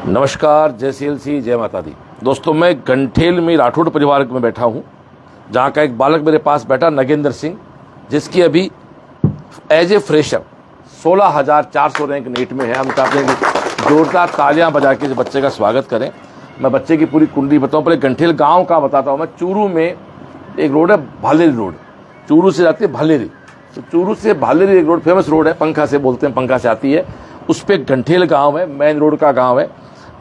नमस्कार, जय सीएलसी, जय माता दी। दोस्तों, मैं गंठेल में राठौड़ परिवार में बैठा हूं, जहां का एक बालक मेरे पास बैठा नगेंद्र सिंह, जिसकी अभी age a fresher 16,400 rank NEET में है। हम चाहते हैं कि जोरदार तालियां बजा के इस बच्चे का स्वागत करें। मैं बच्चे की पूरी कुंडली बताऊं, पहले गंठेल गाँव का बताता हूँ। मैं चूरू में एक रोड है, भालेरी रोड, चूरू से जाती है भालेरी। तो चूरू से भालेरी एक रोड फेमस रोड है, पंखा से बोलते हैं, पंखा से आती है। उस पर गंठेल गाँव है, मेन रोड का गाँव है।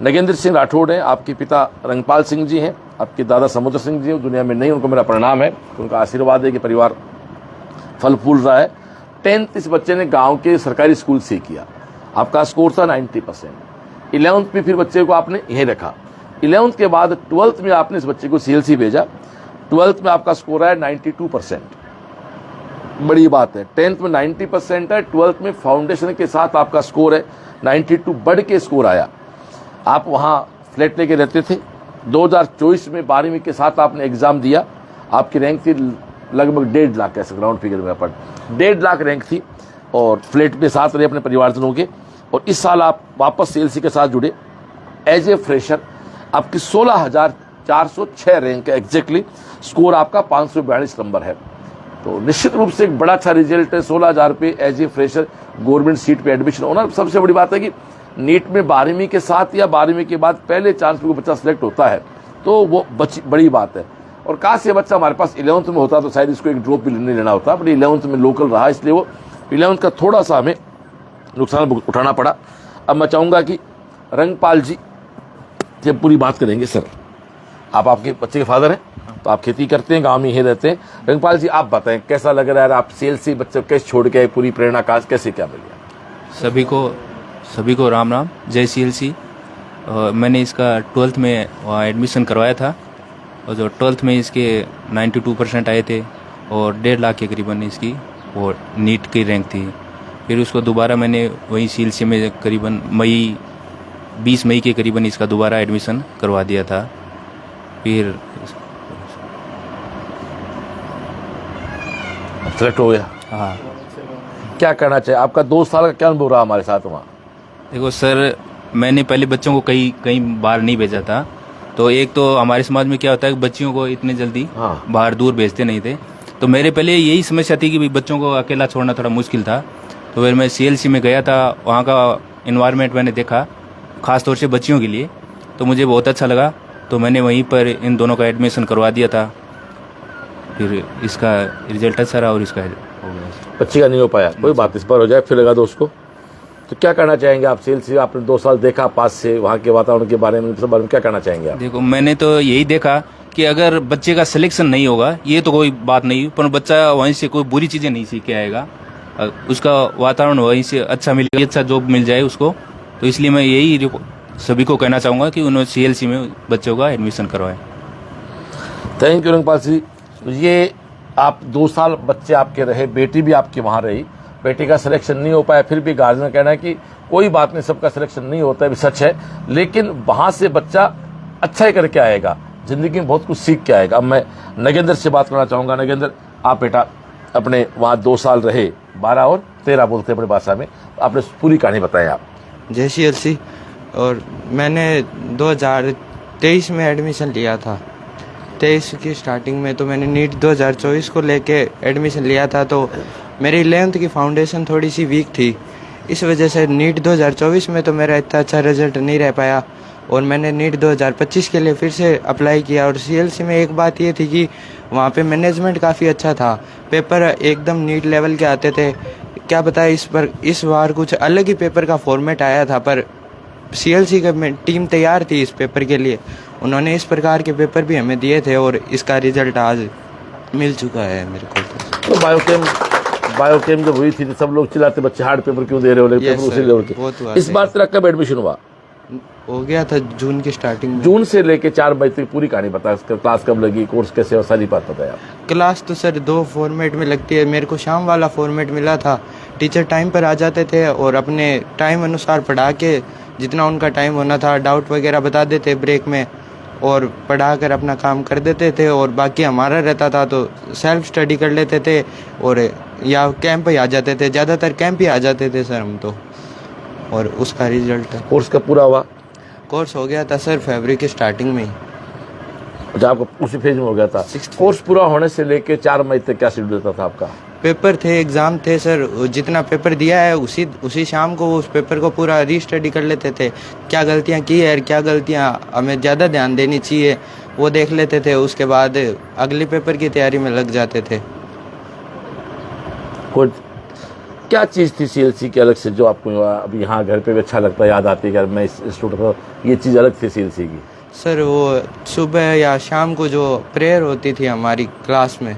नगेंद्र सिंह राठौड़ हैं, आपके पिता रंगपाल सिंह जी हैं, आपके दादा समुद्र सिंह जी दुनिया में नहीं, उनको मेरा प्रणाम है। उनका आशीर्वाद है कि परिवार फल फूल रहा है। 10th इस बच्चे ने गांव के सरकारी स्कूल से किया। आपका स्कोर था 90%। 11th में फिर बच्चे को आपने यहीं रखा। 11th के बाद 12th में आपने इस बच्चे को CLC भेजा। 12th में आपका स्कोर है 92%। बड़ी बात है, 10th में 90% है, 12th में फाउंडेशन के साथ आपका स्कोर है 92, बढ़ के स्कोर आया। आप वहाँ फ्लैट लेके रहते थे। 2024 में 12वीं के साथ आपने एग्ज़ाम दिया। आपकी रैंक थी लगभग 1.5 लाख, ऐसे ग्राउंड फिगर में अपन 1.5 लाख रैंक थी, और फ्लैट पे साथ रहे अपने परिवारजनों के। और इस साल आप वापस CLC के साथ जुड़े एज ए फ्रेशर। आपकी 16,406 रैंक है एग्जैक्टली। स्कोर आपका 542 नंबर है। तो निश्चित रूप से एक बड़ा अच्छा रिजल्ट है। 16,000 पे age a fresher government seat पे एडमिशन होना। सबसे बड़ी बात है कि नीट में 12वीं के साथ या 12वीं के बाद पहले चांस पे बच्चा सिलेक्ट होता है, तो वो बड़ी बात है। और काश ये बच्चा हमारे पास 11th में होता तो शायद इसको एक ड्रॉप भी नहीं लेना होता, बट 11th में लोकल रहा, इसलिए वो 11th का थोड़ा सा हमें नुकसान उठाना पड़ा। अब मैं चाहूँगा कि रंगपाल जी से पूरी बात करेंगे। सर, आप आपके बच्चे के फादर हैं, तो आप खेती करते हैं, गाँव में ही रहते हैं। रंगपाल जी, आप बताएं कैसा लग रहा है, आप CLC बच्चे कैसे छोड़ के पूरी प्रेरणा काज कैसे क्या मिली? सभी को राम राम, जय CLC। मैंने इसका 12th में एडमिशन करवाया था, और जो 12th में इसके 92% आए थे, और 1.5 लाख के करीबन इसकी वो नीट की रैंक थी। फिर उसको दोबारा मैंने वहीं CLC में करीबन 20 मई के करीबन इसका दोबारा एडमिशन करवा दिया था। फिर सेलेक्ट हो गया। हाँ, क्या करना चाहिए? आपका 2 साल का क्या अनुभव रहा हमारे साथ वहाँ? देखो सर, मैंने पहले बच्चों को कई बार नहीं भेजा था। तो एक तो हमारे समाज में क्या होता है कि बच्चियों को इतने जल्दी बाहर दूर भेजते नहीं थे। तो मेरे पहले यही समस्या थी कि बच्चों को अकेला छोड़ना थोड़ा मुश्किल था। तो फिर मैं CLC में गया था, वहाँ का इन्वायरमेंट मैंने देखा, ख़ास तौर से बच्चियों के लिए, तो मुझे बहुत अच्छा लगा। तो मैंने वहीं पर इन दोनों का एडमिशन करवा दिया था। फिर इसका रिजल्ट अच्छा रहा और इसका हो गया। बच्ची का नहीं हो पाया, कोई बात, इस बार हो जाए, फिर लगा दो उसको। तो क्या करना चाहेंगे आप? CLC आपने 2 साल देखा पास से, वहाँ के वातावरण के बारे में, सब बारे में क्या करना चाहेंगे आप? देखो, मैंने तो यही देखा कि अगर बच्चे का सिलेक्शन नहीं होगा, ये तो कोई बात नहीं, पर बच्चा वहीं से कोई बुरी चीज़ें नहीं सीख के आएगा। उसका वातावरण वहीं से अच्छा मिलेगा, अच्छा जॉब मिल जाए उसको। तो इसलिए मैं यही सभी को कहना चाहूँगा कि उन्होंने CLC में बच्चों का एडमिशन करवाएं। थैंक यू रंगपाल जी। ये आप 2 साल बच्चे आपके रहे, बेटी भी आपके वहाँ रही, बेटी का सिलेक्शन नहीं हो पाया, फिर भी गार्जियन का कहना है कि कोई बात नहीं, सबका सिलेक्शन नहीं होता है, भी सच है। लेकिन वहाँ से बच्चा अच्छा ही करके आएगा, ज़िंदगी में बहुत कुछ सीख के आएगा। अब मैं नगेंद्र से बात करना चाहूँगा। नगेंद्र, आप बेटा अपने वहाँ 2 साल रहे, 12 और 13 बोलते हैं अपनी भाषा में, आपने पूरी कहानी बताएं आप। जय CLC। और मैंने 2023 में एडमिशन लिया था। 23 की स्टार्टिंग में तो मैंने नीट 2024 को लेके एडमिशन लिया था। तो मेरी 11th की फाउंडेशन थोड़ी सी वीक थी, इस वजह से नीट 2024 में तो मेरा इतना अच्छा रिजल्ट नहीं रह पाया। और मैंने नीट 2025 के लिए फिर से अप्लाई किया। और CLC में एक बात ये थी कि वहाँ पे मैनेजमेंट काफ़ी अच्छा था, पेपर एकदम नीट लेवल के आते थे। क्या बताए, इस बार कुछ अलग ही पेपर का फॉर्मेट आया था, पर CLC का टीम तैयार थी इस पेपर के लिए। उन्होंने इस प्रकार के पेपर भी हमें दिए थे, और इसका रिजल्ट आज मिल चुका है मेरे को। तो बायोकेम जब हुई थी तो सब लोग चिल्लाते, बच्चे हार्ड पेपर क्यों दे रहे हो, पेपर उसी लेवल के। इस बार तेरा कब एडमिशन हुआ? हो गया था जून की स्टार्टिंग में। जून से लेके 4 बजे तक पूरी कहानी बता, क्लास कब लगी, कोर्स कैसे हो, सारी बात बताया। क्लास तो सर 2 फॉर्मेट में लगती है। मेरे को शाम वाला फॉर्मेट मिला था। टीचर टाइम पर आ जाते थे और अपने टाइम अनुसार पढ़ा के, जितना उनका टाइम होना था, डाउट वगैरह बता देते ब्रेक में, और पढ़ा कर अपना काम कर देते थे। और बाकी हमारा रहता था तो सेल्फ स्टडी कर लेते थे, और या कैंप ही आ जाते थे, ज़्यादातर कैंप ही आ जाते थे सर हम तो। और उसका रिजल्ट कोर्स का पूरा हुआ? कोर्स हो गया था सर फरवरी की स्टार्टिंग में ही। जब आपका उसी फेज में हो गया था, कोर्स पूरा होने से लेके 4 मई तक क्या शेड्यूल रहता था आपका? पेपर थे, एग्ज़ाम थे सर, जितना पेपर दिया है उसी शाम को उस पेपर को पूरा रीस्टडी कर लेते थे, क्या गलतियां की है, क्या गलतियां हमें ज़्यादा ध्यान देनी चाहिए वो देख लेते थे। उसके बाद अगले पेपर की तैयारी में लग जाते थे। कुछ क्या चीज़ थी सीएलसी की अलग से जो आपको अब यहाँ घर पे भी अच्छा लगता है, याद आती है कि मैं इस इंस्टीट्यूट का, ये चीज़ अलग थी सीएलसी की? सर वो सुबह या शाम को जो प्रेयर होती थी हमारी क्लास में,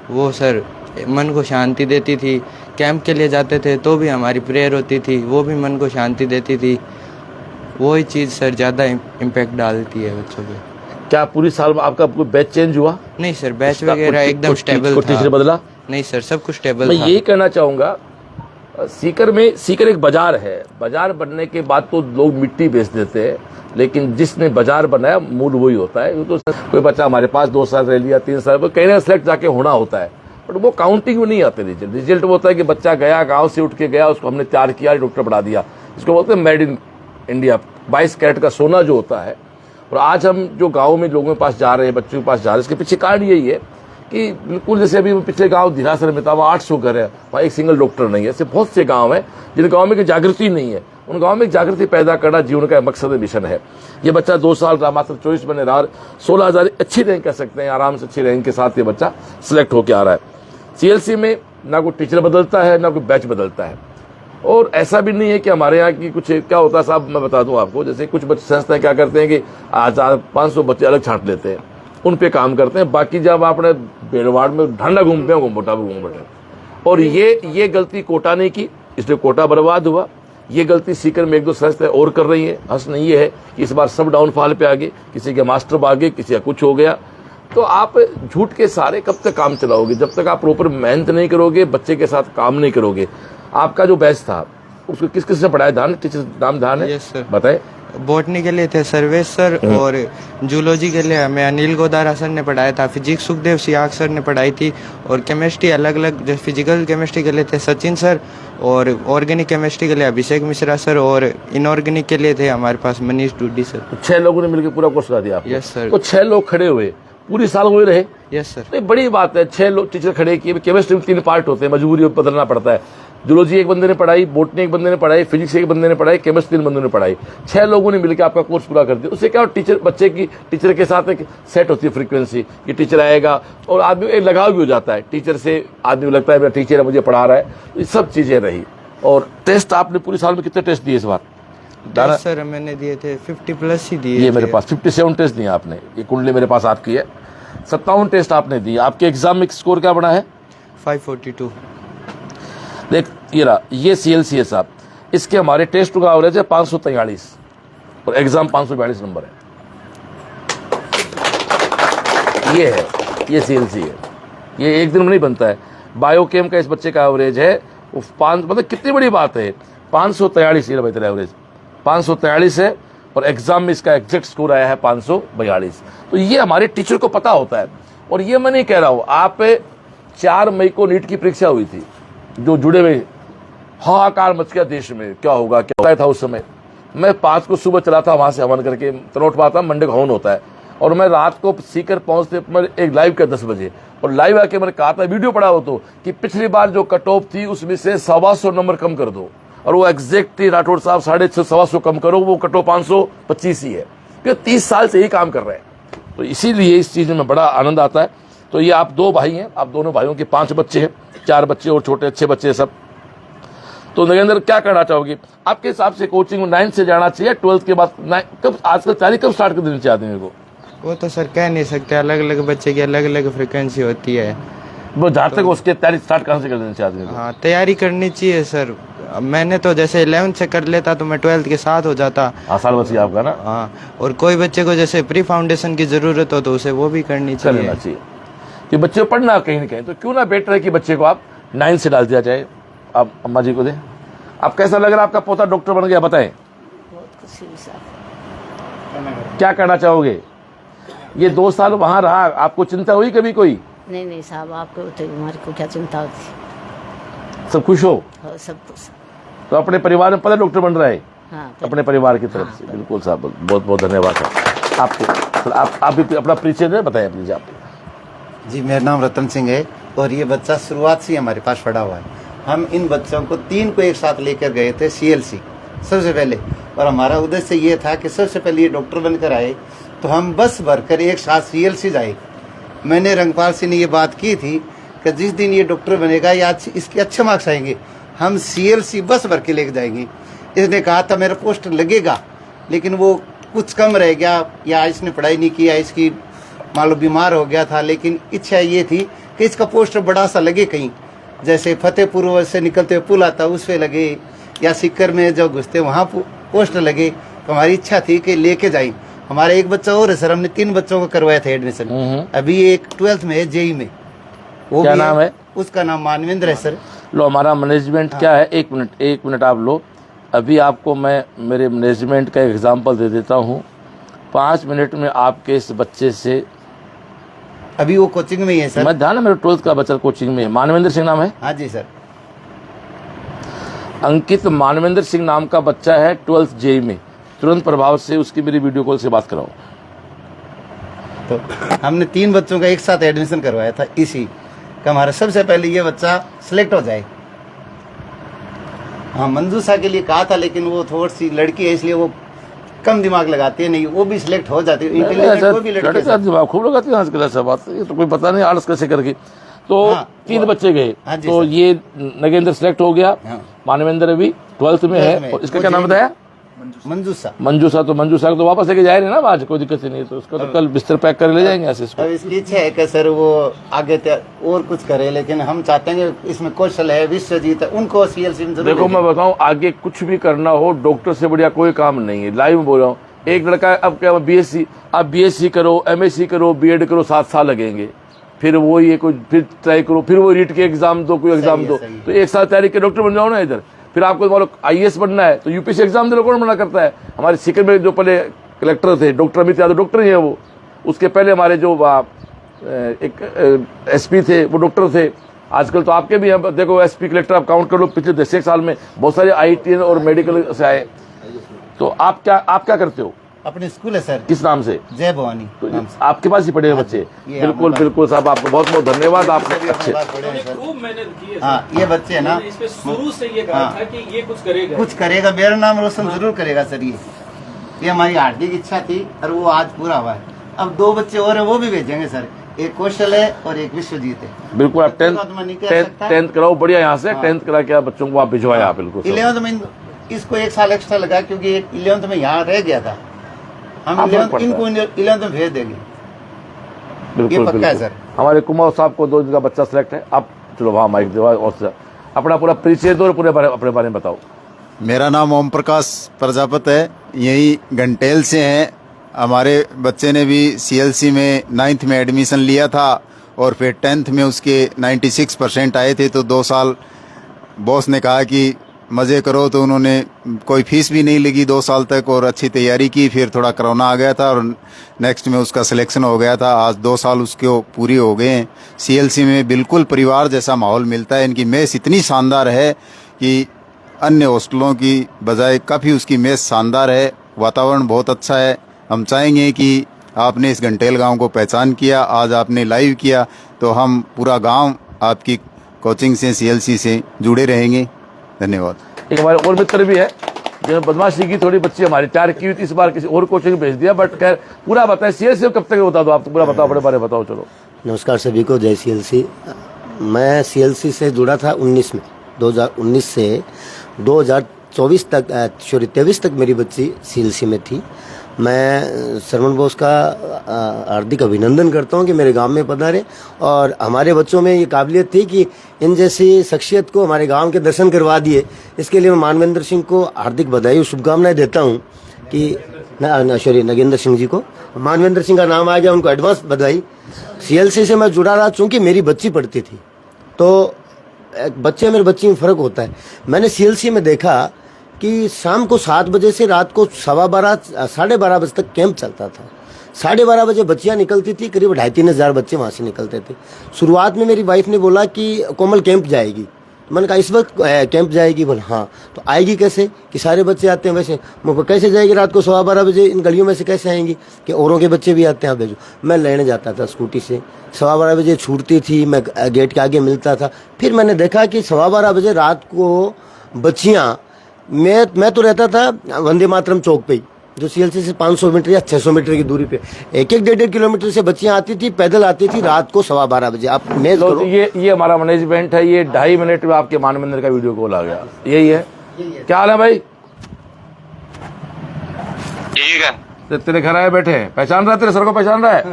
वो सर मन को शांति देती थी। कैंप के लिए जाते थे तो भी हमारी प्रेयर होती थी, वो भी मन को शांति देती थी। वही चीज़ सर ज़्यादा इम्पैक्ट डालती है बच्चों पे। क्या पूरी साल में आपका कोई बैच चेंज हुआ? नहीं सर, बैच वगैरह एकदम स्टेबल था। टीचर बदला? नहीं सर, सब कुछ स्टेबल मैं था। यही कहना चाहूँगा, सीकर एक बाजार है, बाजार बनने के बाद तो लोग मिट्टी बेच देते हैं, लेकिन जिसने बाजार बनाया मूल वही होता है। तो कोई बच्चा हमारे पास 2 साल रह लिया, 3 साल, कहीं ना सेलेक्ट जाके होना होता है, बट वो काउंटिंग में नहीं आते। रिजल्ट वो होता है कि बच्चा गया, गांव से उठ के गया, उसको हमने तैयार किया, डॉक्टर बढ़ा दिया। इसको बोलते हैं मेड इन इंडिया, 22 कैरेट का सोना जो होता है। और आज हम जो गाँव में लोगों के पास जा रहे हैं, बच्चों के पास जा रहे हैं, इसके पीछे कारण यही है कि बिल्कुल जैसे अभी पिछले गांव धीरासर में था, वहाँ 800 घर है, वहाँ एक सिंगल डॉक्टर नहीं है। ऐसे बहुत से गांव हैं जिन गांव में जागृति नहीं है। उन गांव में जागृति पैदा करना जीवन का मकसद मिशन है। ये बच्चा 2 साल रहा, मात्र 24 में रहा, 16,000 अच्छी रैंक कह सकते हैं, आराम से अच्छी रैंक के साथ ये बच्चा सिलेक्ट होकर आ रहा है। सीएलसी में ना कोई टीचर बदलता है, ना कोई बैच बदलता है। और ऐसा भी नहीं है कि हमारे यहाँ की कुछ क्या होता है साहब, मैं बता दूं आपको, जैसे कुछ बच्चे संस्थाएं क्या करते हैं कि 500 बच्चे अलग छांट लेते हैं, उन पे काम करते हैं। बाकी जब आपने बेड़वाड़ में ढंडा घूमते हैं, घूमबोटा भी घूम बैठे। और ये गलती कोटा ने की, इसलिए कोटा बर्बाद हुआ। ये गलती सीकर में 1-2 संस्थाएं और कर रही है। हंस नहीं ये है कि इस बार सब डाउनफॉल पे आ गए, किसी के मास्टर भाग गए, किसी का कुछ हो गया। तो आप झूठ के सारे कब तक काम चलाओगे? जब तक आप प्रॉपर मेहनत नहीं करोगे, बच्चे के साथ काम नहीं करोगे। आपका जो बैच था उसको किस किस से पढ़ाया? धान टीचर नाम धान है? Yes sir. बताए। बॉटनी के लिए थे सर्वेश सर, और जूलॉजी के लिए हमें अनिल गोदारा सर ने पढ़ाया था। फिजिक्स सुखदेव सियाग सर ने पढ़ाई थी। और केमिस्ट्री अलग अलग, जैसे फिजिकल केमिस्ट्री के लिए थे सचिन सर, और ऑर्गेनिक केमिस्ट्री के लिए अभिषेक मिश्रा सर, और इनऑर्गेनिक के लिए थे हमारे पास मनीष डूडी सर। तो 6 लोगों ने मिलकर पूरा कोर्स करा दिया आपको? Yes sir. तो 6 लोग खड़े हुए पूरी साल हुए रहे? Yes sir. तो बड़ी बात है, 6 लोग टीचर खड़े किए। केमिस्ट्री में 3 पार्ट होते हैं, मजबूरी बदलना पड़ता है। जूलॉजी एक बंदे ने पढ़ाई, बोटनी एक बंदे ने पढ़ाई, फिजिक्स एक बंदे ने पढ़ाई, केमिस्ट्री 3 बंदों ने पढ़ाई। 6 लोगों ने मिलकर आपका कोर्स पूरा कर दिया। उससे क्या टीचर बच्चे की टीचर के साथ एक सेट होती है फ्रीक्वेंसी कि टीचर आएगा, और आदमी एक लगाव भी हो जाता है टीचर से। आदमी को लगता है मेरा टीचर है, मुझे पढ़ा रहा है। ये सब चीजें रही। और टेस्ट आपने पूरी साल में कितने टेस्ट दिए इस बार? सर मैंने दिए थे 50+ ही दिए। ये मेरे पास 57 टेस्ट दिए आपने। ये कुंडली मेरे पास आपकी है, 57 टेस्ट आपने दिए। आपके एग्जाम में स्कोर क्या बना है? 542। देख ये रहा, ये सीएलसी है साहब। इसके हमारे टेस्ट का एवरेज है 543 और एग्जाम 542 नंबर है। ये है, ये सीएलसी है। ये एक दिन में नहीं बनता है। बायोकेम का इस बच्चे का एवरेज है 5, मतलब कितनी बड़ी बात है, 543। ये बेहतर एवरेज 543 है, और एग्जाम में इसका एग्जैक्ट स्कोर आया है 542। तो ये हमारे टीचर को पता होता है। और ये मैं नहीं कह रहा हूं, आप 4 मई को नीट की परीक्षा हुई थी, जो जुड़े हुए हाहाकार मच गया देश में, क्या होगा क्या होता था उस समय। मैं 5 को सुबह चला था, वहां से हवन करके तनोट पाता, मंडे को हवन होता है, और मैं रात को सीकर पहुंचते एक लाइव किया 10 बजे, और लाइव आके मैंने कहा था, वीडियो पड़ा हो तो, कि पिछली बार जो कट ऑफ थी उसमें से 125 नंबर कम कर दो। और वो एग्जैक्ट थी राठौड़ साहब, 650 कम करो, वो कट ऑफ 525 ही है। क्योंकि 30 साल से ही काम कर रहे हैं, तो इसीलिए इस चीज में बड़ा आनंद आता है। तो ये आप 2 भाई हैं, आप दोनों भाइयों के 5 बच्चे हैं, 4 बच्चे और छोटे अच्छे बच्चे सब। तो नगेंद्र क्या कहना चाहोगे आपके हिसाब से? कोचिंग 9 से जाना चाहिए, 12th के बाद? कब आजकल तैयारी कब स्टार्ट कर देनी चाहिए आदमी को? वो तो सर कह नहीं सकते, अलग अलग बच्चे की अलग अलग फ्रिक्वेंसी होती है। वो जहाँ तक उसके तैयारी स्टार्ट कहाँ से कर देनी चाहिए आदमी को? हाँ, तैयारी करनी चाहिए सर। मैंने तो जैसे 11th से कर लेता तो मैं 12th के साथ हो जाता। आसान बच गया आपका ना? हाँ, और कोई बच्चे को जैसे प्री फाउंडेशन की जरूरत हो तो उसे वो भी करनी कर लेना चाहिए। कि बच्चे को पढ़ना कहीं ना कहीं, तो क्यों ना बेटर है कि बच्चे को आप 9 से डाल दिया जाए। आप अम्मा जी को दें। आप कैसा लग रहा है आपका पोता डॉक्टर बन गया? बताएं। बहुत खुशी हुई साहब। क्या कहना चाहोगे? ये 2 साल वहां रहा, आपको चिंता हुई कभी कोई? नहीं साहब, आपको तो हमारी को क्या चिंता होती? सब खुश हो? सब कुछ। तो अपने परिवार में पता डॉक्टर बन रहा है? हाँ, अपने परिवार की तरफ से। बिल्कुल साहब, बहुत बहुत धन्यवाद साहब आपको। आप भी अपना परिचय बताएं प्लीज आप। जी, मेरा नाम रतन सिंह है और ये बच्चा शुरुआत से ही हमारे पास पड़ा हुआ है। हम इन बच्चों को 3 को एक साथ लेकर गए थे CLC सबसे पहले, और हमारा उद्देश्य ये था कि सबसे पहले ये डॉक्टर बनकर आए तो हम बस भरकर एक साथ CLC जाए। मैंने रंगपाल सिंह ने ये बात की थी कि जिस दिन ये डॉक्टर बनेगा या इसके अच्छे मार्क्स आएंगे हम CLC बस भर के लेके जाएंगे। इसने कहा था मेरा पोस्टर लगेगा, लेकिन वो कुछ कम रह गया या इसने पढ़ाई नहीं किया, इसकी मान लो बीमार हो गया था। लेकिन इच्छा ये थी कि इसका पोस्टर बड़ा सा लगे कहीं, जैसे फतेहपुर से निकलते हुए पुल आता उस पर लगे, या सिक्कर में जो घुसते वहाँ पोस्टर लगे। तो हमारी इच्छा थी कि लेके जाए। हमारा एक बच्चा और है सर, हमने 3 बच्चों को करवाया था एडमिशन। अभी एक 12th में है, JEE में। वो क्या नाम है? उसका नाम मानवेंद्र है सर। लो, हमारा मैनेजमेंट क्या है, एक मिनट आप लो। अभी आपको मैं मेरे मैनेजमेंट का एग्जांपल दे देता हूँ। 5 मिनट में आपके इस बच्चे से, अभी वो कोचिंग में ही है सर। मैं ध्यान है, मेरे 12th का बच्चा कोचिंग में है। मानवेंद्र सिंह नाम है? हाँ जी सर। अंकित मानवेंद्र सिंह नाम का बच्चा है 12th JEE में। तुरंत प्रभाव से उसकी मेरी वीडियो कॉल से बात कराओ। तो हमने 3 बच्चों का एक साथ एडमिशन करवाया था, इसी का हमारा सबसे पहले ये बच्चा सिलेक्ट हो जाए। हाँ, मंजूषा के लिए कहा था, लेकिन वो थोड़ी सी लड़की है इसलिए वो कम दिमाग लगाती है, नहीं वो भी सिलेक्ट हो जाती है। दिमाग खूब लगाती है आजकल, ऐसा बात ये तो कोई पता नहीं आलस कैसे करके। तो 3 बच्चे गए। हाँ जी तो सर। ये नगेंद्र सिलेक्ट हो गया। हाँ। मानवेंद्र अभी 12th में है। और इसका क्या नाम बताया? मंजूषा। मंजूषा। तो मंजूषा को तो वापस लेके जाए ना आज, कोई दिक्कत ही नहीं। तो उसका तो कल बिस्तर पैक कर ले जाएंगे ऐसे इसको। अब इसकी इच्छा है कि सर वो आगे और कुछ करे, लेकिन हम चाहते हैं कि इसमें कौशल है, विश्वजीत है, उनको CLC में जरूर देखो मैं बताऊं, आगे कुछ भी करना हो डॉक्टर से बढ़िया कोई काम नहीं है। लाइव बोल रहा हूँ। एक लड़का अब क्या BSc, आप BSc करो, MSc करो, B.Ed करो, 7 साल लगेंगे। फिर वो ये कोई फिर ट्राई करो, फिर वो रीट के एग्जाम दो, कोई एग्जाम दो। तो 1 साल तैयारी के डॉक्टर बन जाओ ना इधर। फिर आपको मान लो IAS बनना है तो UPSC एग्जाम दे लो, कौन मना करता है? हमारे सीकर में जो पहले कलेक्टर थे डॉक्टर अमित यादव, डॉक्टर ही है वो। उसके पहले हमारे जो एक SP थे वो डॉक्टर थे। आजकल तो आपके भी हैं, देखो SP कलेक्टर आप काउंट कर लो, पिछले 10 साल में बहुत सारे IT और मेडिकल से आए। तो आप क्या करते हो? अपने स्कूल है सर। किस नाम से? जय भवानी तो नाम से। आपके पास ही पढ़े हुए बच्चे? बिल्कुल बिल्कुल साहब, आपको बहुत बहुत धन्यवाद। आपने अच्छे खूब मेहनत की है। हाँ, ये बच्चे है ना, इस पे शुरू से ये कहा था कि ये कुछ करेगा, मेरा नाम रोशन जरूर करेगा सर। ये हमारी हार्दिक इच्छा थी और वो आज पूरा हुआ है। अब 2 बच्चे और है, वो भी भेजेंगे सर। एक कौशल है और एक विश्वजीत है। बिल्कुल, आप 10th कराओ बढ़िया यहाँ से। 10th करा के बच्चों को आप भिजवाया। बिल्कुल 11th में इसको 1 साल एक्स्ट्रा लगा, क्योंकि 11th में यहाँ रह गया था। हम 11th में भेज देंगे। बिल्कुल पक्का है सर। हमारे कुमार साहब को 2 दिन का बच्चा सिलेक्ट है। आप चलो वहाँ माइक दो और अपना पूरा परिचय दो और अपने बारे में बताओ। मेरा नाम ओम प्रकाश प्रजापत है, यही घंटेल से हैं। हमारे बच्चे ने भी CLC में 9th में एडमिशन लिया था और फिर 10th में उसके 96% आए थे। तो 2 साल बॉस ने कहा कि मज़े करो, तो उन्होंने कोई फीस भी नहीं लगी 2 साल तक और अच्छी तैयारी की। फिर थोड़ा कोरोना आ गया था और नेक्स्ट में उसका सिलेक्शन हो गया था। आज 2 साल उसके पूरी हो गए हैं। CLC में बिल्कुल परिवार जैसा माहौल मिलता है। इनकी मेस इतनी शानदार है कि अन्य हॉस्टलों की बजाय काफ़ी उसकी मेस शानदार है। वातावरण बहुत अच्छा है। हम चाहेंगे कि आपने इस घंटेल गांव को पहचान किया, आज आपने लाइव किया, तो हम पूरा गांव आपकी कोचिंग से CLC से जुड़े रहेंगे। धन्यवाद। एक हमारे और मित्र भी है जो बदमाशी की थोड़ी बच्ची हमारी तैयार की हुई थी, इस बार किसी और कोचिंग भेज दिया। बट खैर पूरा बताएं, CLC कब तक बता दो आप, तो पूरा बताओ, अपने बारे में बताओ। चलो नमस्कार सभी को, जय CLC। मैं CLC से जुड़ा था 19 में। 2019 से 2024 तक 23 तक मेरी बच्ची CLC में थी। मैं सरमन बोस का हार्दिक अभिनंदन करता हूं कि मेरे गांव में पधारे और हमारे बच्चों में ये काबिलियत थी कि इन जैसी शख्सियत को हमारे गांव के दर्शन करवा दिए। इसके लिए मैं मानवेंद्र सिंह को हार्दिक बधाई और शुभकामनाएं देता हूं कि नगेंद्र सिंह जी को, मानवेंद्र सिंह का नाम आ गया, उनको एडवांस बधाई। CLC से मैं जुड़ा रहा चूँकि मेरी बच्ची पढ़ती थी, तो बच्चे मेरे बच्ची में फ़र्क होता है। मैंने CLC में देखा कि शाम को 7 बजे से रात को 12:15 साढ़े 12 बजे तक कैंप चलता था। 12:30 बजे बच्चियाँ निकलती थी, करीब 2,500-3,000 बच्चे वहाँ से निकलते थे। शुरुआत में मेरी वाइफ ने बोला कि कोमल कैंप जाएगी, तो मैंने कहा इस वक्त कैंप जाएगी? बोले हाँ। तो आएगी कैसे कि सारे बच्चे आते हैं वैसे, मैं कैसे जाएगी रात को 12:15 बजे इन गलियों में से कैसे आएंगी कि औरों के बच्चे भी आते हैं, आप भेजो। मैं लेने जाता था स्कूटी से, 12:15 बजे छूटती थी, मैं गेट के आगे मिलता था। फिर मैंने देखा कि 12:15 बजे रात को बच्चियाँ, मैं तो रहता था वंदे मातरम चौक पे ही, जो सीएलसी से 500 मीटर या 600 मीटर की दूरी पे, 1-1, 1.5 किलोमीटर से बच्चियां आती थी, पैदल आती थी रात को 12:15 बजे। आप मेज करो। तो ये हमारा मैनेजमेंट है, ये 2.5 मिनट में आपके मान मंदिर का वीडियो कॉल आ गया। यही है। क्या हाल है भाई? ठीक है। तो तेरे घर आए बैठे हैं, पहचान रहा है? तेरे सर को पहचान रहा है?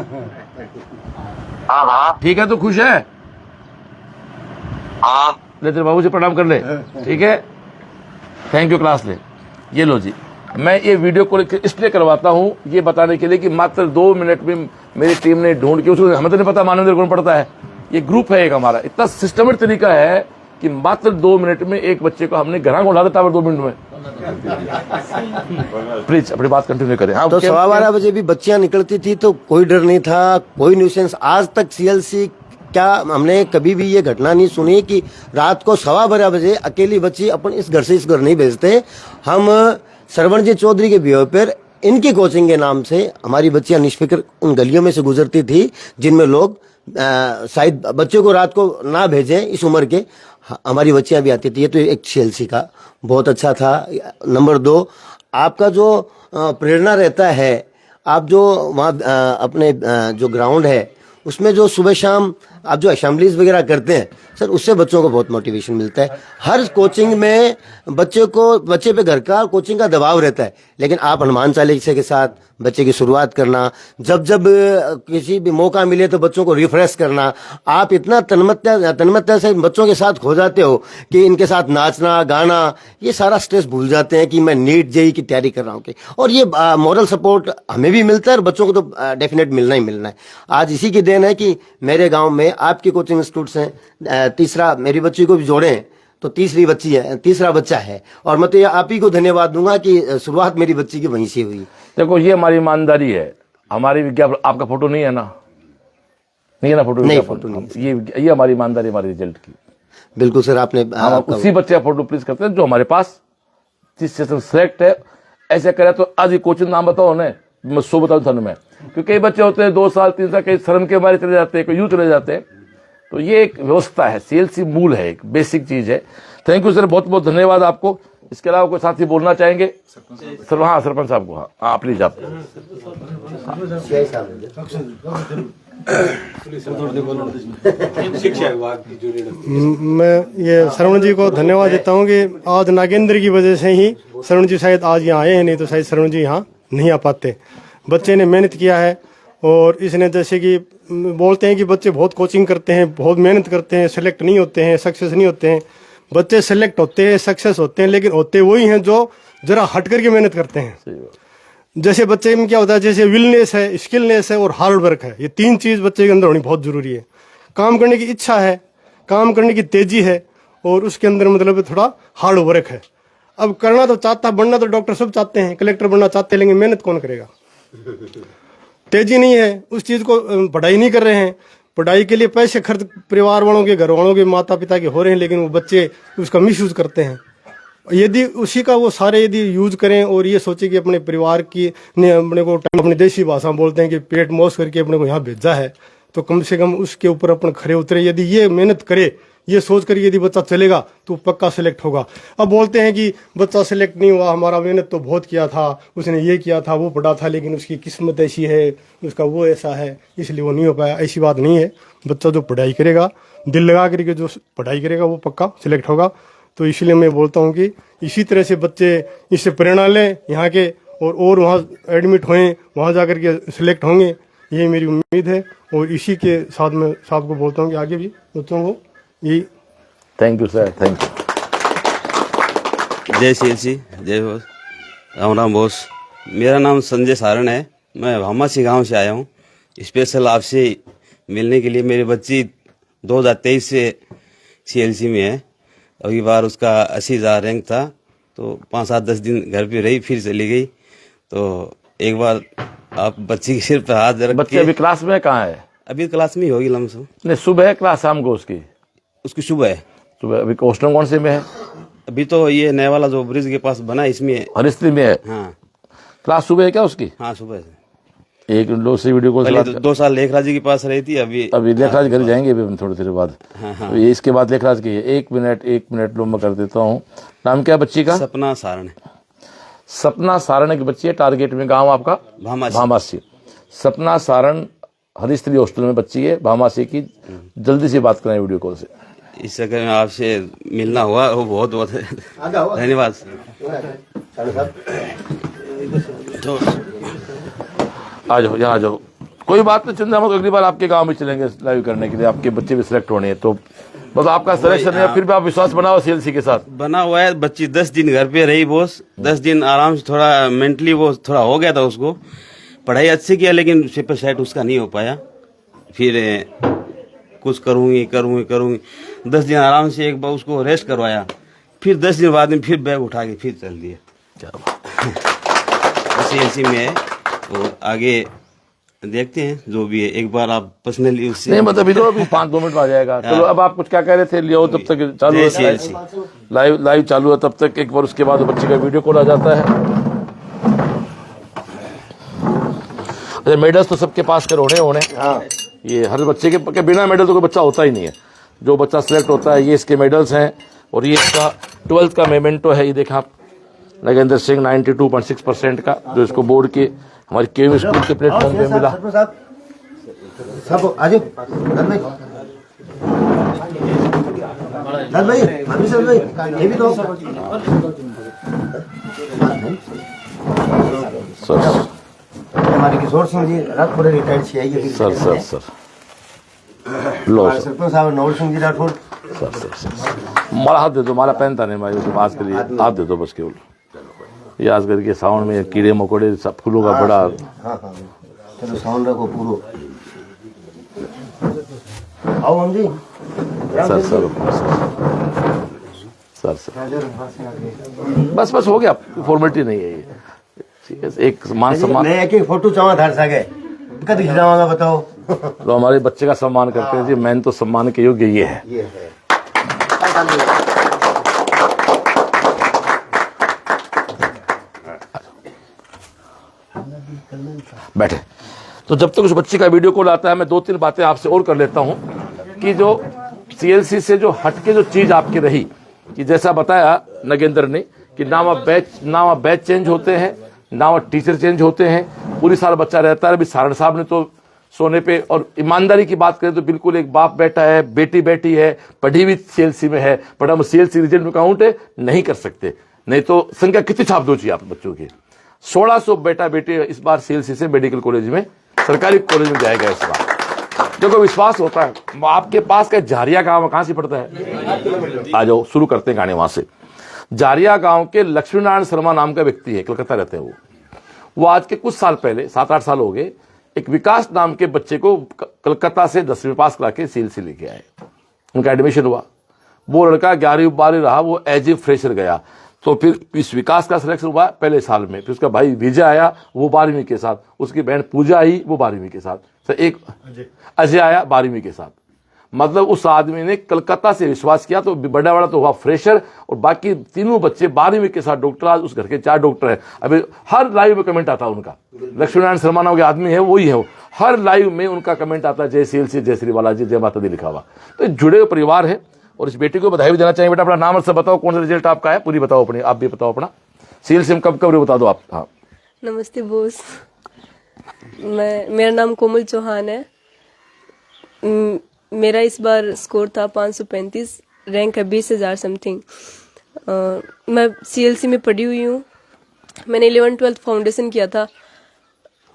हाँ हाँ ठीक है, तो खुश है? हाँ। ले तेरे बाबू से प्रणाम कर ले, ठीक है? Thank you. क्लास ले। ये लो जी, मैं ये वीडियो को इसलिए करवाता हूँ, ये बताने के लिए कि मात्र 2 मिनट में मेरी टीम ने ढूंढ के, उसको हमें तो नहीं पता मानवेंद्र कौन पड़ता है, ये ग्रुप है एक हमारा, इतना सिस्टमेटिक तरीका है कि मात्र 2 मिनट में एक बच्चे को हमने घर उड़ा देता है 2 मिनट में। प्लीज अपनी बात कंटिन्यू करें। हाँ, तो 12:15 बजे भी बच्चियां निकलती थी तो कोई डर नहीं था, कोई न्यूसेंस। आज तक सीएलसी क्या हमने कभी भी ये घटना नहीं सुनी कि रात को 12:15 बजे अकेली बच्ची अपन इस घर से इस घर नहीं भेजते। हम श्रवण जी चौधरी के बिहेव पर, इनकी कोचिंग के नाम से हमारी बच्चियां निष्फिक्र उन गलियों में से गुजरती थी जिनमें लोग शायद बच्चों को रात को ना भेजें इस उम्र के, हमारी बच्चियां भी आती थी। ये तो एक सीएलसी का बहुत अच्छा था। नंबर 2, आपका जो प्रेरणा रहता है, आप जो वहाँ अपने जो ग्राउंड है उसमें जो सुबह शाम आप जो असेंबलीज वगैरह करते हैं सर, उससे बच्चों को बहुत मोटिवेशन मिलता है। हर कोचिंग में बच्चे पे घर का कोचिंग का दबाव रहता है, लेकिन आप हनुमान चालीसा के साथ बच्चे की शुरुआत करना, जब किसी भी मौका मिले तो बच्चों को रिफ्रेश करना, आप इतना तन्मयता से बच्चों के साथ खो जाते हो कि इनके साथ नाचना गाना, ये सारा स्ट्रेस भूल जाते हैं कि मैं नीट जेई की तैयारी कर रहा हूँ। और ये मॉरल सपोर्ट हमें भी मिलता है और बच्चों को तो डेफिनेट मिलना ही मिलना है। आज इसी की देन है कि मेरे गाँव में आपके कोचिंग इंस्टीट्यूट्स हैं। तीसरा मेरी बच्ची को भी जोड़ें तो तीसरा बच्चा है, और मैं तो ये आप ही को धन्यवाद दूंगा कि शुरुआत मेरी बच्ची की वहीं से हुई। देखो, ये हमारी ईमानदारी है, हमारी विज्ञापन। आपका फोटो नहीं है ना? नहीं है ना फोटो? नहीं, फोटो नहीं। ये हमारी ईमानदारी, हमारे रिजल्ट की। बिल्कुल सर, आपने उसी बच्चे का फोटो प्लीज करते हैं जो हमारे पास जिस सेशन सेलेक्ट है। ऐसे करे तो आज ये कोचिंग नाम बताओ ना, मैं 100 बताऊँ थाने में, क्योंकि कई बच्चे होते हैं 2 साल 3 साल, कई शर्म के मारे चले जाते हैं, कोई यूं चले जाते हैं। तो ये एक व्यवस्था है, सीएलसी मूल है, एक बेसिक चीज है। थैंक यू सर, बहुत बहुत धन्यवाद आपको। इसके अलावा कोई साथी बोलना चाहेंगे? सर, हाँ सरपंच साहब को। हाँ प्लीज आप। मैं ये श्रवण जी को धन्यवाद देता हूँ कि आज नागेंद्र की वजह से ही श्रवण जी शायद आज यहाँ आए हैं, नहीं तो शायद श्रवण जी यहाँ नहीं आ पाते। बच्चे ने मेहनत किया है, और इसने जैसे कि बोलते हैं कि बच्चे बहुत कोचिंग करते हैं, बहुत मेहनत करते हैं, सेलेक्ट नहीं होते हैं, सक्सेस नहीं होते हैं। बच्चे सेलेक्ट होते हैं, सक्सेस होते हैं, लेकिन होते वही हैं जो जरा हट करके मेहनत करते हैं। जैसे बच्चे में क्या होता है, जैसे विलनेस है, स्किलनेस है और हार्ड वर्क है, ये 3 चीज बच्चे के अंदर होनी बहुत जरूरी है। काम करने की इच्छा है, काम करने की तेजी है, और उसके अंदर मतलब थोड़ा हार्ड वर्क है। अब करना तो चाहता, बनना तो डॉक्टर सब चाहते हैं, कलेक्टर बनना चाहते हैं, लेकिन मेहनत कौन करेगा? तेजी नहीं है, उस चीज को पढ़ाई नहीं कर रहे हैं। पढ़ाई के लिए पैसे खर्च परिवार वालों के, घर वालों के, माता पिता के हो रहे हैं, लेकिन वो बच्चे उसका मिसयूज करते हैं। यदि उसी का वो सारे यदि यूज करें और ये सोचे कि अपने परिवार की ने अपने को अपनी देसी भाषा में बोलते हैं कि पेट मोस करके अपने को यहाँ भेजा है, तो कम से कम उसके ऊपर अपन खड़े उतरे। यदि ये मेहनत करे, ये सोच कर यदि बच्चा चलेगा तो पक्का सिलेक्ट होगा। अब बोलते हैं कि बच्चा सिलेक्ट नहीं हुआ, हमारा मेहनत तो बहुत किया था, उसने ये किया था, वो पढ़ा था, लेकिन उसकी किस्मत ऐसी है, उसका वो ऐसा है, इसलिए वो नहीं हो पाया। ऐसी बात नहीं है। बच्चा जो पढ़ाई करेगा, दिल लगा करके जो पढ़ाई करेगा, वो पक्का सिलेक्ट होगा। तो इसलिए मैं बोलता हूँ कि इसी तरह से बच्चे इससे प्रेरणा लें यहाँ के, और वहाँ एडमिट होएं, वहाँ जा के सिलेक्ट होंगे, ये मेरी उम्मीद है। और इसी के साथ मैं साहब को बोलता हूँ कि आगे भी बच्चों को यही। Thank you sir, thank you. जय सीएलसी, जय बोस, राम राम बोस। मेरा नाम संजय सारण है, मैं भामासी गांव से आया हूँ स्पेशल आपसे मिलने के लिए। मेरी बच्ची 2023 से सीएलसी में है। अगली बार उसका 80,000 रैंक था, तो 5-7-10 दिन घर पे रही, फिर चली गई। तो एक बार आप बच्ची के सिर पर हाथ रख। बच्चे अभी क्लास में कहाँ है? अभी क्लास में ही होगी लमसम। नहीं, सुबह है क्लास, शाम को उसकी सुबह है। तो अभी हॉस्टल कौन से में है? अभी तो ये नया वाला जो ब्रिज के पास बना है इसमें है। हरिस्त्री में है। हाँ क्लास सुबह है क्या उसकी? हाँ सुबह से। एक लोग से वीडियो कॉल पहले तो 2 साल लेखराज जी के पास रही थी, अभी लेखराज घर जाएंगे अभी हम थोड़ी देर बाद। तो ये इसके बाद लेखराज की है। एक मिनट लो मैं कर देता हूँ। नाम क्या बच्ची का? सपना सारण। सपना सारण की बच्ची है। टारगेट में गांव आपका भामासी। सपना सारण हरिस्त्री हॉस्टल में बच्ची है भामासी की। जल्दी से बात करें वीडियो कॉल से। इस चक्कर में आपसे मिलना हुआ, वो बहुत बहुत धन्यवाद। आ जाओ, यहाँ आ जाओ। कोई बात नहीं, चिंता मत, अगली बार आपके गांव में चलेंगे लाइव करने के लिए। आपके बच्चे भी सिलेक्ट होने हैं, तो बस आपका सिलेक्शन है। फिर भी आप विश्वास बनाओ सीएलसी के साथ। बना हुआ है। बच्ची 10 दिन घर पे रही बॉस। 10 दिन आराम से, थोड़ा मेंटली वो थोड़ा हो गया था उसको। पढ़ाई अच्छी किया लेकिन पेपर सेट उसका नहीं हो पाया। फिर कुछ करूंगी 10 दिन आराम से एक बार उसको रेस्ट करवाया। फिर 10 दिन बाद में फिर बैग उठा के फिर चल दिए। सीएलसी में है और आगे देखते हैं जो भी है। एक बार आप पर्सनली उससे नहीं, मतलब इधर अभी 5-2 मिनट में आ जाएगा। चलो अब आप कुछ क्या कह रहे थे? लियो तब तक चालू है सीएलसी लाइव चालू है तब तक। एक बार उसके बाद बच्चे का वीडियो कॉल आ जाता है। अच्छा, मेडल्स तो सबके पास कर होने। ये हर बच्चे के बिना मेडल तो कोई बच्चा होता ही नहीं है। जो बच्चा सिलेक्ट होता है, ये इसके मेडल्स हैं। और ये इसका 12th का मेमेंटो है। ये देखा आप, नगेंद्र सिंह 92.6% का, जो इसको बोर्ड के हमारे केवी स्कूल के प्लेटफॉर्म पे मिला। सब आजो भाई ये भी तो सर हमारे Kishore Singh ji Rathore retired CI. Sir लो सरपंच साहब नौल सिंह जी राठौड़। सर माला हाथ दे दो। माला पहनता नहीं भाई, तो आज के लिए हाथ दे दो बस केवल। ये आज करके सावन में कीड़े मकोड़े सब फूलों का बड़ा। हाँ चलो सावन रखो पूरो। आओ हम जी। सर बस हो गया। फॉर्मेलिटी नहीं है ये। ठीक है, एक मान सम्मान। मैं एक फोटो चाहूँ धार सके कद खिंचाऊंगा बताओ। तो हमारे बच्चे का सम्मान करते हैं जी। मैन तो सम्मान के योग्य ये है। बैठे। तो जब तक उस बच्चे का वीडियो कॉल आता है, मैं 2-3 बातें आपसे और कर लेता हूं कि जो सीएलसी से जो हटके जो चीज आपकी रही, कि जैसा बताया नगेंद्र ने कि ना बैच चेंज होते हैं, ना टीचर चेंज होते हैं, पूरी साल बच्चा रहता है। अभी सारण साहब ने तो सोने पे, और ईमानदारी की बात करें तो बिल्कुल एक बाप बेटा है, बेटी बेटी है, पढ़ी हुई सीएलसी में है, बट हम सीएलसी रिजल्ट में काउंट नहीं कर सकते। नहीं तो संख्या कितनी छाप दो चाहिए आप बच्चों की? 1600 बेटा बेटी इस बार सीएलसी से मेडिकल कॉलेज में, सरकारी कॉलेज में जाएगा इस बार। देखो विश्वास होता है। आपके पास का झारिया गांव कहां से पड़ता है? आ जाओ शुरू करते हैं कहानी वहां से। झारिया गांव के लक्ष्मी नारायण शर्मा नाम का व्यक्ति है, कलकत्ता रहते हैं वो आज के कुछ साल पहले 7-8 साल हो गए, एक विकास नाम के बच्चे को कलकत्ता से 10वीं पास करा के सीएलसी लेके आए। उनका एडमिशन हुआ। वो लड़का 11वीं-12वीं रहा, वो एज ए फ्रेशर गया। तो फिर इस विकास का सिलेक्शन हुआ पहले साल में। फिर उसका भाई विजय आया, वो 12वीं के साथ। उसकी बहन पूजा आई, वो 12वीं के साथ। तो एक अजय आया 12वीं के साथ। मतलब उस आदमी ने कलकत्ता से विश्वास किया, तो बड़ा बड़ा तो हुआ फ्रेशर, और बाकी तीनों बच्चे 12वीं के साथ डॉक्टर। आज उस घर के 4 डॉक्टर हैं। अभी हर लाइव में कमेंट आता है उनका। लक्ष्मी नारायण शर्मा नाम के आदमी है, वही है वो। हर लाइव में उनका कमेंट आता है, जय सीएलसी, जय श्री बालाजी, जय माता दी लिखा हुआ। तो जुड़े हुए परिवार है। और इस बेटी को बधाई भी देना चाहिए। बेटा अपना नाम सब बताओ, कौन सा रिजल्ट आपका है, पूरी बताओ अपनी। आप भी बताओ अपना सीएलसी में कब बता दो आप। हाँ नमस्ते बोस, मेरा नाम कोमल चौहान है। मेरा इस बार स्कोर था 535, रैंक है 20,000 समथिंग। मैं सीएलसी में पढ़ी हुई हूँ। मैंने 11th-12th फाउंडेशन किया था।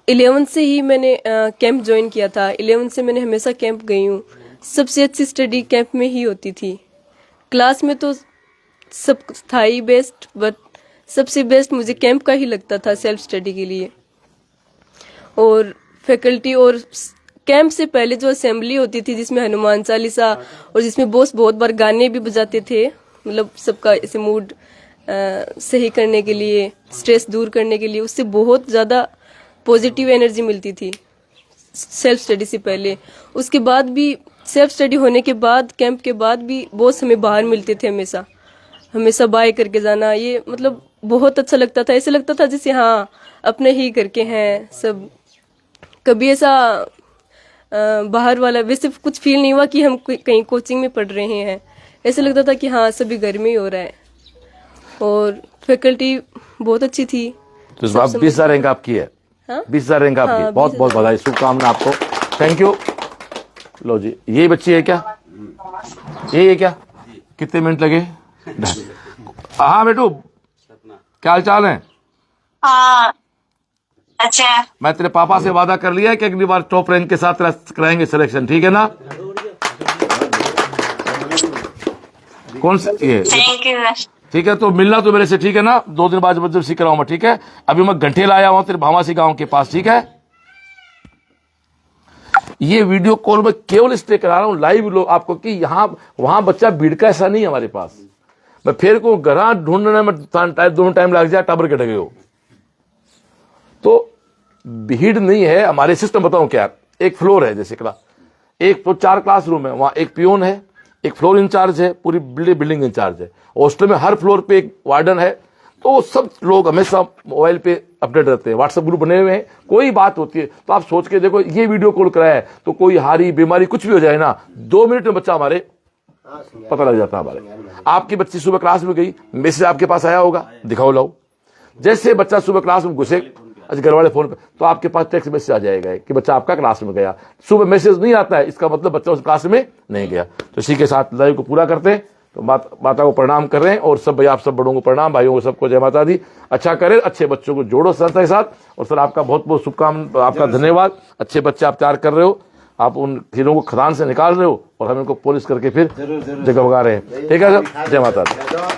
11th से ही मैंने कैंप ज्वाइन किया था। 11th से मैंने हमेशा कैंप गई हूँ। सबसे अच्छी स्टडी कैंप में ही होती थी। क्लास में तो सब था ही बेस्ट, बट सबसे बेस्ट मुझे कैंप का ही लगता था सेल्फ स्टडी के लिए। और फैकल्टी और कैंप से पहले जो असेंबली होती थी, जिसमें हनुमान चालीसा और जिसमें बॉस बहुत बार गाने भी बजाते थे, मतलब सबका ऐसे मूड सही करने के लिए, स्ट्रेस दूर करने के लिए, उससे बहुत ज़्यादा पॉजिटिव एनर्जी मिलती थी सेल्फ स्टडी से पहले। उसके बाद भी सेल्फ स्टडी होने के बाद कैंप के बाद भी बॉस हमें बाहर मिलते थे हमेशा बाय करके जाना, ये मतलब बहुत अच्छा लगता था। ऐसे लगता था जैसे हाँ अपने ही करके हैं सब। कभी ऐसा बाहर वाला वैसे कुछ फील नहीं हुआ कि हम कहीं कोचिंग में पढ़ रहे हैं। ऐसे लगता था कि हाँ सभी घर में ही हो रहा है। और फैकल्टी बहुत अच्छी थी। तो इस बार 20,000 रैंक आपकी है। हाँ? 20,000 रैंक आपकी। हाँ, बहुत बहुत बधाई, शुभकामना आपको। Thank you. लो जी, यही बच्ची है क्या? यही है क्या? कितने मिनट लगे? हाँ बेटू, क्या हाल चाल है? हाँ अच्छा। मैं तेरे पापा से वादा कर लिया है कि अगली बार टॉप रैंक के साथ कराएंगे सिलेक्शन, ठीक है ना? कौन सा ये? Thank you. ठीक है, तो मिलना तो मेरे से, ठीक है ना? 2 दिन बाद जबरदस्ती कराऊंगा, ठीक है? अभी मैं घंटेल आया हूं तेरे भामासी गांव के पास, ठीक है? ये वीडियो कॉल में केवल इसलिए करा रहा हूं लाइव लोग आपको कि यहां वहां बच्चा भीड़ का ऐसा नहीं है हमारे पास। मैं फिर को घर ढूंढने में दोनों टाइम लग जाए, टाबर के डगे हो तो भीड़ नहीं है। हमारे सिस्टम बताऊं क्या, एक फ्लोर है जैसे क्लास, एक तो 4 क्लासरूम है, वहां एक पियोन है, एक फ्लोर इंचार्ज है, पूरी बिल्डिंग इंचार्ज है। हॉस्टल में हर फ्लोर पे एक वार्डन है। तो सब लोग हमेशा मोबाइल पे अपडेट रहते हैं, व्हाट्सएप ग्रुप बने हुए हैं। कोई बात होती है तो आप सोच के देखो, ये वीडियो कॉल कराया है तो कोई हारी बीमारी कुछ भी हो जाए ना, 2 मिनट में बच्चा हमारे पता लग जाता है हमारे। आपकी बच्ची सुबह क्लास में गई, मैसेज आपके पास आया होगा, दिखाओ लाओ। जैसे बच्चा सुबह क्लास में घुसे, अच्छा घर वाले फोन पे, तो आपके पास टेक्स्ट मैसेज आ जाएगा कि बच्चा आपका क्लास में गया। सुबह मैसेज नहीं आता है, इसका मतलब बच्चा उस क्लास में नहीं गया। तो इसी के साथ लाइव को पूरा करते हैं। तो माता को प्रणाम कर रहे हैं और सब भाई आप सब बड़ों को प्रणाम, भाइयों को सबको जय माता दी। अच्छा करे, अच्छे बच्चों को जोड़ो संस्था के साथ। और सर आपका बहुत बहुत शुभकामना, आपका धन्यवाद। अच्छे बच्चे आप तैयार कर रहे हो, आप उन हीरों को खदान से निकाल रहे हो और हम इनको पॉलिश करके फिर जगह भगा रहे हैं। ठीक है सर, जय माता दी।